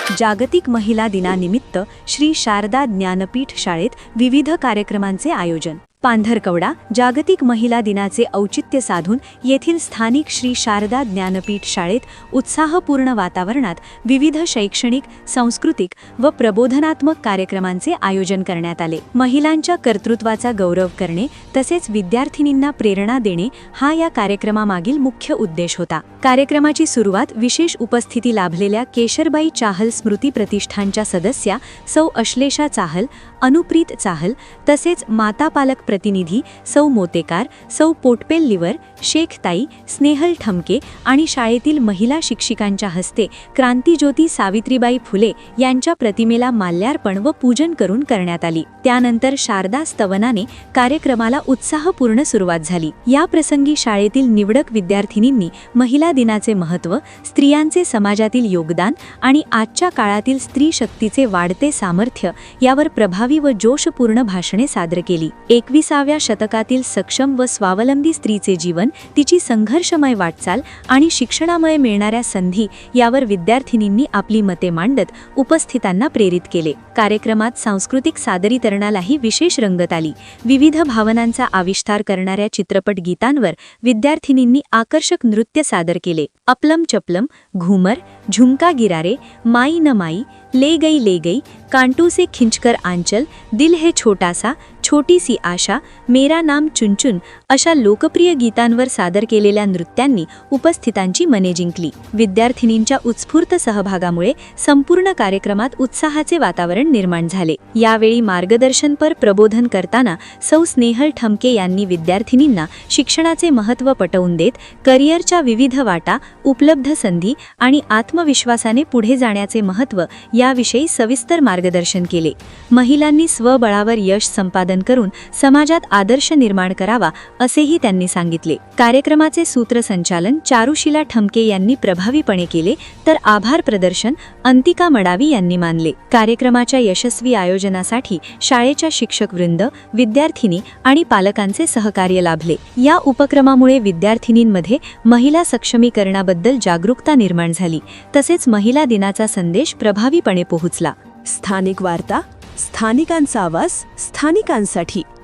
जागतिक महिला दिनानिमित्त श्री शारदा ज्ञानपीठ शाळेत विविध कार्यक्रमांचे आयोजन. पांढरकवडा जागतिक महिला दिनाचे औचित्य साधून येथील स्थानिक श्री शारदा ज्ञानपीठ शाळेत उत्साहपूर्ण वातावरणात विविध शैक्षणिक, सांस्कृतिक व प्रबोधनात्मक कार्यक्रमांचे आयोजन करण्यात आले. महिलांच्या कर्तृत्वाचा गौरव करणे तसेच विद्यार्थिनींना प्रेरणा देणे हा या कार्यक्रमामागील मुख्य उद्देश होता. कार्यक्रमाची सुरुवात विशेष उपस्थिती लाभलेल्या केशरबाई चाहल स्मृती प्रतिष्ठानच्या सदस्या सौ अश्लेषा चाहल, अनुप्रीत चाहल तसेच माता पालक प्रतिनिधी सौ मोतेकार, सौ पोटपेल्लीवर, शेखताई, स्नेहल ठमके आणि शाळेतील महिला शिक्षिकांच्या हस्ते क्रांतिज्योती सावित्रीबाई फुले यांच्या प्रतिमेला माल्यार्पण व पूजन करून करण्यात आली. त्यानंतर शारदा स्तवनाने कार्यक्रमाला उत्साहपूर्ण सुरुवात झाली. या प्रसंगी शाळेतील निवडक विद्यार्थिनींनी महिला दिनाचे महत्त्व, स्त्रियांचे समाजातील योगदान आणि आजच्या काळातील स्त्री शक्तीचे वाढते सामर्थ्य यावर प्रभावी व जोशपूर्ण भाषणे सादर केली. 21व्या शतकातील सक्षम व स्वावलंबी स्त्रीचे जीवन, तिची संघर्षमय वाटचाल आणि शिक्षणामुळे मिळणाऱ्या संधी यावर विद्यार्थिनींनी आपली मते मांडत उपस्थितांना प्रेरित केले. कार्यक्रमात सांस्कृतिक सादरीकरणालाही विशेष रंगत आली. विविध भावनांचा आविष्कार करणाऱ्या चित्रपट गीतांवर विद्यार्थिनींनी आकर्षक नृत्य सादर केले. अपलम चपलम, घूमर, झुमका गिरारे, माई न माई, ले गई, कांटू से खिंचकर आंचल, दिल है छोटा सा, छोटी सी आशा, मेरा नाम चुनचुन अशा लोकप्रिय गीतांवर सादर केलेल्या नृत्यांनी उपस्थितांची मने जिंकली. विद्यार्थिनींच्या उत्स्फूर्त सहभागामुळे संपूर्ण कार्यक्रमात उत्साहाचे वातावरण निर्माण झाले. यावेळी मार्गदर्शनपर प्रबोधन करताना सौ स्नेहल ठमके यांनी विद्यार्थिनींना शिक्षणाचे महत्त्व पटवून देत करिअरच्या विविध वाटा, उपलब्ध संधी आणि आत्मविश्वासाने पुढे जाण्याचे महत्त्व याविषयी सविस्तर मार्गदर्शन केले. महिलांनी स्वबळावर यश संपादन करून समाजात आदर्श निर्माण करावा असेही त्यांनी सांगितले. कार्यक्रमाचे सूत्रसंचालन चारुशिला ठमके यांनी प्रभावीपणे केले तर आभार प्रदर्शन अंतिका मडावी यांनी मानले. कार्यक्रमाच्या यशस्वी आयोजनासाठी शाळेच्या शिक्षकवृंद, विद्यार्थिनी आणि पालकांचे सहकार्य लाभले. या उपक्रमामुळे विद्यार्थिनींमध्ये महिला सक्षमीकरणाबद्दल जागरूकता निर्माण झाली तसेच महिला दिनाचा संदेश प्रभावीपणे पोहोचला. स्थानिक वार्ता, स्थानिकांचा आवाज, स्थानिकांसाठी.